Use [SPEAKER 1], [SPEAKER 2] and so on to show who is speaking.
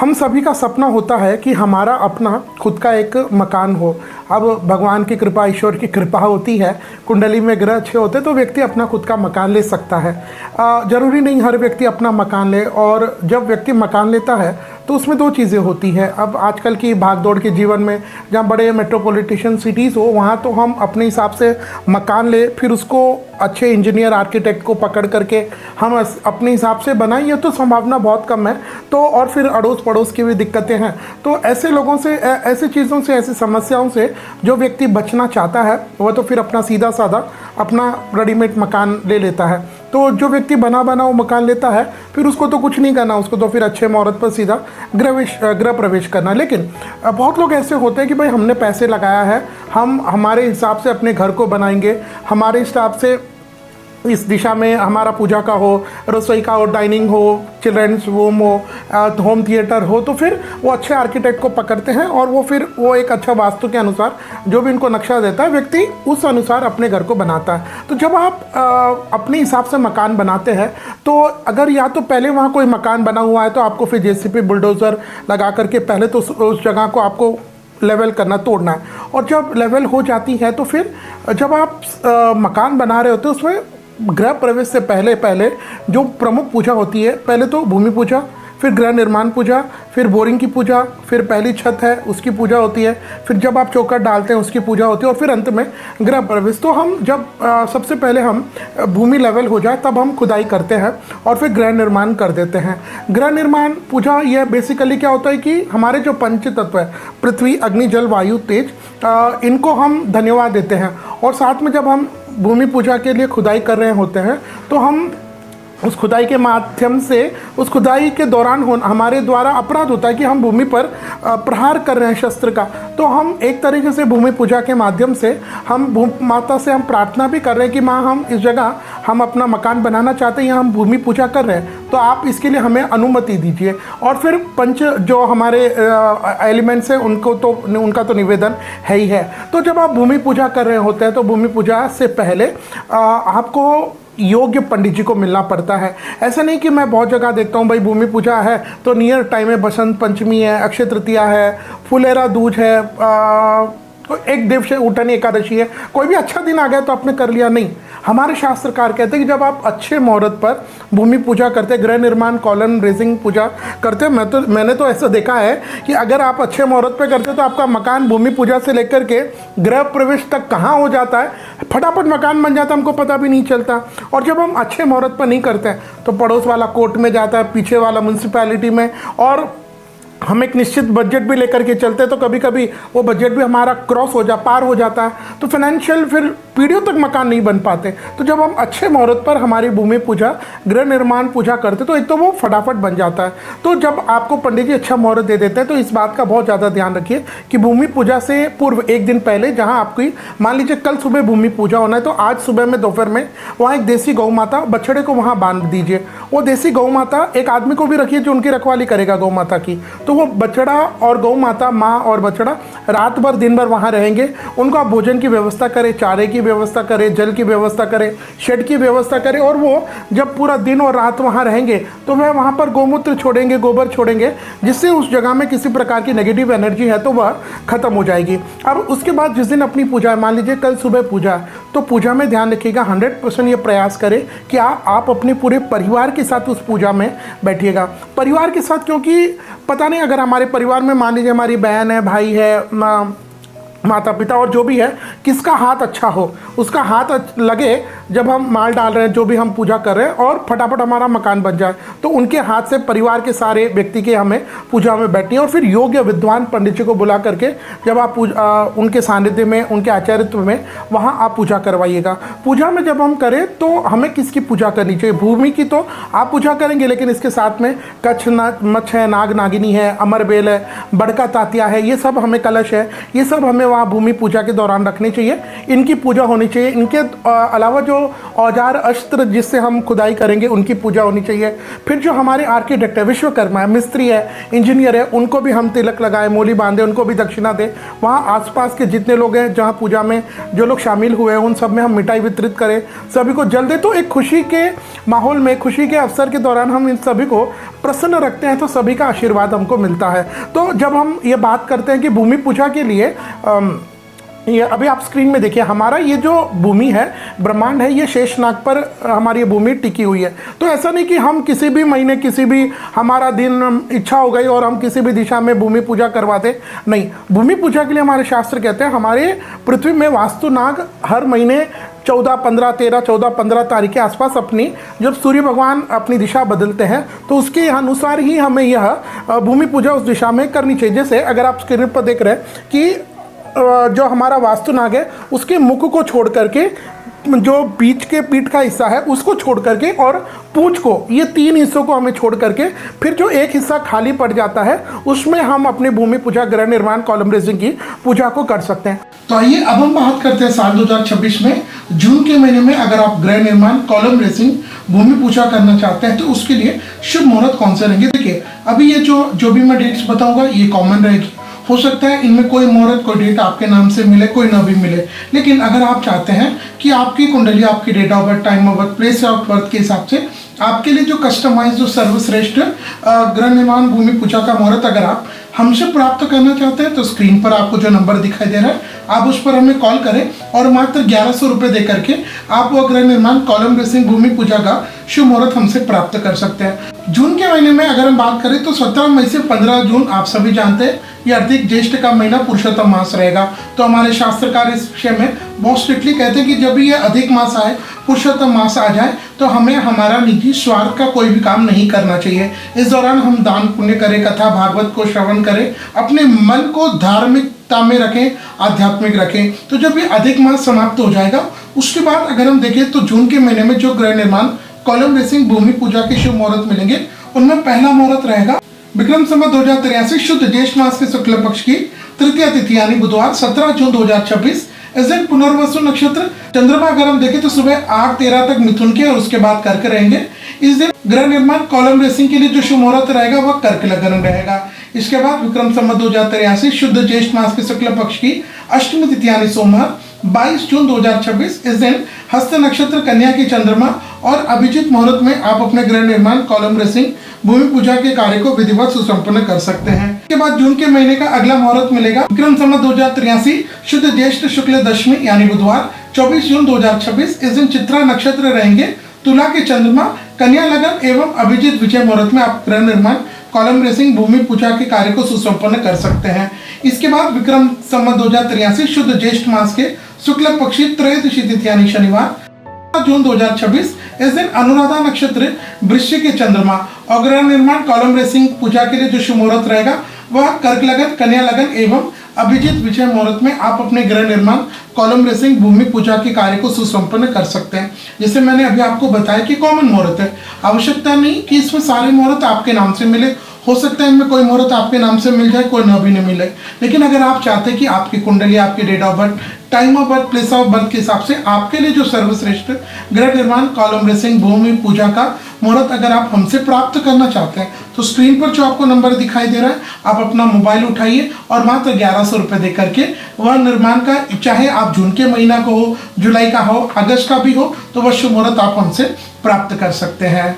[SPEAKER 1] हम सभी का सपना होता है कि हमारा अपना खुद का एक मकान हो। अब भगवान की कृपा, ईश्वर की कृपा होती है, कुंडली में ग्रह अच्छे होते तो व्यक्ति अपना खुद का मकान ले सकता है। ज़रूरी नहीं हर व्यक्ति अपना मकान ले, और जब व्यक्ति मकान लेता है तो उसमें दो चीज़ें होती हैं। अब आजकल की भागदौड़ के जीवन में जहाँ बड़े मेट्रोपॉलिटन सिटीज़ हो, वहाँ तो हम अपने हिसाब से मकान ले, फिर उसको अच्छे इंजीनियर आर्किटेक्ट को पकड़ करके हम अपने हिसाब से बनाएं, ये तो संभावना बहुत कम है। तो और फिर अड़ोस पड़ोस की भी दिक्कतें हैं। तो ऐसे लोगों से, ऐसी चीज़ों से, ऐसी समस्याओं से जो व्यक्ति बचना चाहता है वह तो फिर अपना सीधा साधा अपना रेडीमेड मकान ले लेता है। तो जो व्यक्ति बना वो मकान लेता है, फिर उसको तो कुछ नहीं करना, उसको तो फिर अच्छे मुहूर्त पर सीधा गृह प्रवेश करना। लेकिन बहुत लोग ऐसे होते हैं कि भाई हमने पैसे लगाया है, हम हमारे हिसाब से अपने घर को बनाएंगे, हमारे हिसाब से इस दिशा में हमारा पूजा का हो, रसोई का हो, डाइनिंग हो, चिल्ड्रंस रूम हो, होम थिएटर हो, तो फिर वो अच्छे आर्किटेक्ट को पकड़ते हैं और वो एक अच्छा वास्तु के अनुसार जो भी उनको नक्शा देता है, व्यक्ति उस अनुसार अपने घर को बनाता है। तो जब आप अपने हिसाब से मकान बनाते हैं तो अगर या तो पहले वहाँ कोई मकान बना हुआ है तो आपको फिर जेसीबी बुलडोज़र लगा करके पहले तो उस जगह को आपको लेवल करना, तोड़ना है। और जब लेवल हो जाती है तो फिर जब आप मकान बना रहे होते हो उसमें गृह प्रवेश से पहले जो प्रमुख पूजा होती है, पहले तो भूमि पूजा, फिर गृह निर्माण पूजा, फिर बोरिंग की पूजा, फिर पहली छत है उसकी पूजा होती है, फिर जब आप चौखट डालते हैं उसकी पूजा होती है, और फिर अंत में गृह प्रवेश। तो हम जब सबसे पहले हम भूमि लेवल हो जाए तब हम खुदाई करते हैं और फिर गृह निर्माण कर देते हैं। गृह निर्माण पूजा यह बेसिकली क्या होता है कि हमारे जो पंच तत्व है, पृथ्वी, अग्नि, जल, वायु, तेज, इनको हम धन्यवाद देते हैं। और साथ में जब हम भूमि पूजा के लिए खुदाई कर रहे होते हैं तो हम उस खुदाई के माध्यम से, उस खुदाई के दौरान हमारे द्वारा अपराध होता है कि हम भूमि पर प्रहार कर रहे हैं शस्त्र का। तो हम एक तरीके से भूमि पूजा के माध्यम से हम माता से हम प्रार्थना भी कर रहे हैं कि माँ, हम इस जगह हम अपना मकान बनाना चाहते हैं, यहाँ हम भूमि पूजा कर रहे हैं, तो आप इसके लिए हमें अनुमति दीजिए। और फिर पंच जो हमारे एलिमेंट्स हैं उनका तो निवेदन है ही है। तो जब आप भूमि पूजा कर रहे होते हैं तो भूमि पूजा से पहले आपको योग्य पंडित जी को मिलना पड़ता है। ऐसा नहीं कि मैं बहुत जगह देखता हूँ भाई भूमि पूजा है तो नियर टाइम है, बसंत पंचमी है, अक्षय तृतीया है, फुलेरा दूज है, एक देव उठनी एकादशी है, कोई भी अच्छा दिन आ गया तो आपने कर लिया, नहीं। हमारे शास्त्रकार कहते हैं कि जब आप अच्छे मुहूर्त पर भूमि पूजा करते, गृह निर्माण कॉलम रेजिंग पूजा करते, मैंने तो ऐसा देखा है कि अगर आप अच्छे मुहूर्त पर करते तो आपका मकान भूमि पूजा से लेकर के गृह प्रवेश तक कहाँ हो जाता है, फटाफट मकान बन जाता है, हमको पता भी नहीं चलता। और जब हम अच्छे मुहूर्त पर नहीं करते हैं तो पड़ोस वाला कोर्ट में जाता है, पीछे वाला म्यूनसिपैलिटी में, और हम एक निश्चित बजट भी लेकर के चलते हैं तो कभी कभी वो बजट भी हमारा पार हो जाता है, तो फाइनेंशियल फिर पीढ़ियों तक मकान नहीं बन पाते। तो जब हम अच्छे मुहूर्त पर हमारी भूमि पूजा, गृह निर्माण पूजा करते तो एक तो वो फटाफट बन जाता है। तो जब आपको पंडित जी अच्छा मुहूर्त दे देते हैं तो इस बात का बहुत ज़्यादा ध्यान रखिए कि भूमि पूजा से पूर्व एक दिन पहले, जहाँ आपकी मान लीजिए कल सुबह भूमि पूजा होना है तो आज सुबह में दोपहर में वहाँ एक देसी गौ माता बछड़े को वहाँ बांध दीजिए। वो देसी गौ माता एक आदमी को भी रखिए जो उनकी रखवाली करेगा गौ माता की। तो वो बछड़ा और गौ माता, माँ और बछड़ा रात भर दिन भर वहाँ रहेंगे। उनको आप भोजन की व्यवस्था करें, चारे की व्यवस्था करें, जल की व्यवस्था करें, शेड की व्यवस्था करें, और वो जब पूरा दिन और रात वहाँ रहेंगे तो वह वहाँ पर गौमूत्र छोड़ेंगे, गोबर छोड़ेंगे, जिससे उस जगह में किसी प्रकार की नेगेटिव एनर्जी है तो वह खत्म हो जाएगी। अब उसके बाद जिस दिन अपनी पूजा, मान लीजिए कल सुबह पूजा, तो पूजा में ध्यान रखिएगा 100% ये प्रयास करें कि आप अपने पूरे परिवार के साथ उस पूजा में बैठिएगा। परिवार के साथ, क्योंकि पता नहीं अगर हमारे परिवार में मान लीजिए हमारी बहन है, भाई है, माता पिता और जो भी है, किसका हाथ अच्छा हो, उसका हाथ लगे जब हम माल डाल रहे हैं, जो भी हम पूजा कर रहे हैं, और फटाफट हमारा मकान बन जाए, तो उनके हाथ से परिवार के सारे व्यक्ति के हमें पूजा में बैठनी है। और फिर योग्य विद्वान पंडित जी को बुला करके जब आप उनके सानिध्य में, उनके आचार्यत्व में वहाँ आप पूजा करवाइएगा। पूजा में जब हम करें तो हमें किसकी पूजा करनी चाहिए? भूमि की तो आप पूजा करेंगे, लेकिन इसके साथ में कच्छ मच्छ है, नाग नागिनी है, अमरबेल है, बड़का तातिया है, ये सब हमें, कलश है, ये सब हमें वहाँ भूमि पूजा के दौरान रखनी चाहिए। इनकी पूजा होनी चाहिए। इनके अलावा जो जो औजार अस्त्र जिससे हम खुदाई करेंगे उनकी पूजा होनी चाहिए। फिर जो हमारे आर्किटेक्ट है, विश्वकर्मा है, मिस्त्री है, इंजीनियर है, उनको भी हम तिलक लगाएं, मोली बांधे, उनको भी दक्षिणा दें। वहाँ आसपास के जितने लोग हैं जहाँ पूजा में जो लोग शामिल हुए हैं उन सब में हम मिठाई वितरित करें, सभी को जल दें। तो एक खुशी के माहौल में, खुशी के अवसर के दौरान हम इन सभी को प्रसन्न रखते हैं तो सभी का आशीर्वाद हमको मिलता है। तो जब हम ये बात करते हैं कि भूमि पूजा के लिए ये अभी आप स्क्रीन में देखिए, हमारा ये जो भूमि है, ब्रह्मांड है, ये शेषनाग पर हमारी ये भूमि टिकी हुई है। तो ऐसा नहीं कि हम किसी भी महीने, किसी भी हमारा दिन इच्छा हो गई और हम किसी भी दिशा में भूमि पूजा करवा दें, नहीं। भूमि पूजा के लिए हमारे शास्त्र कहते हैं हमारे पृथ्वी में वास्तुनाग हर महीने 14, 15, 13, 14, 15 तारीख के आसपास अपनी, जब सूर्य भगवान अपनी दिशा बदलते हैं तो उसके अनुसार ही हमें यह भूमि पूजा उस दिशा में करनी चाहिए। जैसे अगर आप स्क्रीन पर देख रहे हैं कि जो हमारा वास्तुनाग है उसके मुख को छोड़ करके, जो बीच के पीठ का हिस्सा है उसको छोड़ करके और पूंछ को, ये 3 हिस्सों को हमें छोड़ करके फिर जो एक हिस्सा खाली पड़ जाता है उसमें हम अपनी भूमि पूजा, गृह निर्माण, कॉलम रेजिंग की पूजा को कर सकते हैं। तो आइए अब हम बात करते हैं साल 2026 में जून के महीने में अगर आप गृह निर्माण, कॉलम रेजिंग, भूमि पूजा करना चाहते हैं तो उसके लिए शुभ मुहूर्त कौन से रहेंगे। देखिए अभी ये जो भी मैं डेट्स बताऊंगा ये कॉमन रहेगी। हो सकता है इनमें कोई मुहूर्त, कोई डेट आपके नाम से मिले, कोई ना भी मिले, लेकिन अगर आप चाहते हैं कि आपकी कुंडली, आपकी date of birth, time of birth, place of birth के हिसाब से आपके लिए जो कस्टमाइज, जो सर्वश्रेष्ठ गृह निर्माण, भूमि पूजा का मुहूर्त अगर आप हमसे प्राप्त करना चाहते हैं तो स्क्रीन पर आपको जो नंबर दिखाई दे रहा है आप उस पर हमें कॉल करें और मात्र 1100 रुपये दे करके आप वो गृह निर्माण, कॉलम रेसिंग, भूमि पूजा का शुभ मुहूर्त हमसे प्राप्त कर सकते हैं। जून के महीने में अगर हम बात करें तो 17 मई से 15 जून आप सभी जानते हैं ये अधिक ज्येष्ठ का महीना पुरुषोत्तम मास रहेगा। तो हमारे शास्त्रकार इस विषय में बहुत स्ट्रिक्टली कहते हैं कि जब भी ये अधिक मास आए, पुरुषोत्तम मास आ जाए तो हमें हमारा निजी स्वार्थ का कोई भी काम नहीं करना चाहिए। इस दौरान हम दान पुण्य करें, कथा भागवत को श्रवण करें, अपने मन को धार्मिकता में रखें, आध्यात्मिक रखें। तो जब ये अधिक मास समाप्त हो जाएगा उसके बाद अगर हम देखें तो जून के महीने में जो गृह निर्माण, कॉलम रेसिंग, भूमि पूजा के शुभ मुहूर्त मिलेंगे उनमें पहला मुहूर्त रहेगा विक्रम संवत 2083 शुद्ध ज्येष्ठ मास के शुक्ल पक्ष की तृतीय तिथि यानी बुधवार 17 जून 2026। इस दिन पुनर्वसु नक्षत्र, चंद्रमा अगर हम देखें तो सुबह 8:13 तक मिथुन के और उसके बाद कर्क रहेंगे। इस दिन गृह निर्माण, कॉलम रेसिंग के लिए जो शुभ मुहूर्त रहेगा वह कर्क लग्न रहेगा। इसके बाद विक्रम संवत 2083 शुद्ध ज्येष्ठ मास के शुक्ल पक्ष की अष्टमी तिथि यानी सोमवार 22 जून 2026। इस दिन हस्त नक्षत्र, कन्या के चंद्रमा और अभिजीत मुहूर्त में आप अपने गृह निर्माण, कॉलम रेसिंग, भूमि पूजा के कार्य को विधिवत सुसंपन्न कर सकते हैं। इसके बाद जून के महीने का अगला मुहूर्त मिलेगा विक्रम संवत 2083 शुद्ध ज्येष्ठ शुक्ल दशमी यानी बुधवार 24 जून 2026। इस दिन चित्रा नक्षत्र रहेंगे, तुला के चंद्रमा, कन्या लगन एवं अभिजीत विजय मुहूर्त में आप गृह निर्माण, कॉलम रेसिंग, भूमि पूजा के कार्य को सुसंपन्न कर सकते हैं। इसके बाद विक्रम संवत 2083 शुद्ध ज्येष्ठ मास के शुक्ल पक्षी त्रयोदशी तिथि यानी शनिवार जून 2026। इस दिन अनुराधा नक्षत्र, वृश्चिक के चंद्रमा और गृह निर्माण, कॉलम रेसिंग पूजा के लिए जो शुभ मुहूर्त रहेगा वह कर्क लगन, कन्या लगन एवं अभिजीत विजय मुहूर्त में आप अपने गृह निर्माण, कॉलम रेसिंग, भूमि पूजा के कार्य को सुसंपन्न कर सकते हैं। जैसे मैंने अभी आपको बताया कि कॉमन मुहूर्त है, आवश्यकता नहीं कि इसमें सारे मुहूर्त आपके नाम से मिले। हो सकता है इनमें कोई मुहूर्त आपके नाम से मिल जाए, कोई ना भी नहीं मिले, लेकिन अगर आप चाहते हैं कि आपकी कुंडली, आपकी date of birth, time of birth, place of birth के हिसाब से आपके लिए जो सर्वश्रेष्ठ गृह निर्माण, कॉलम रेसिंग, भूमि पूजा का मुहूर्त अगर आप हमसे प्राप्त करना चाहते हैं तो स्क्रीन पर जो आपको नंबर दिखाई दे रहा है आप अपना मोबाइल उठाइए और मात्र 1100 रुपये दे करके वह निर्माण का, चाहे आप जून के महीना को हो, जुलाई का हो, अगस्त का भी हो, तो वह शुभ मुहूर्त आप हमसे प्राप्त कर सकते हैं।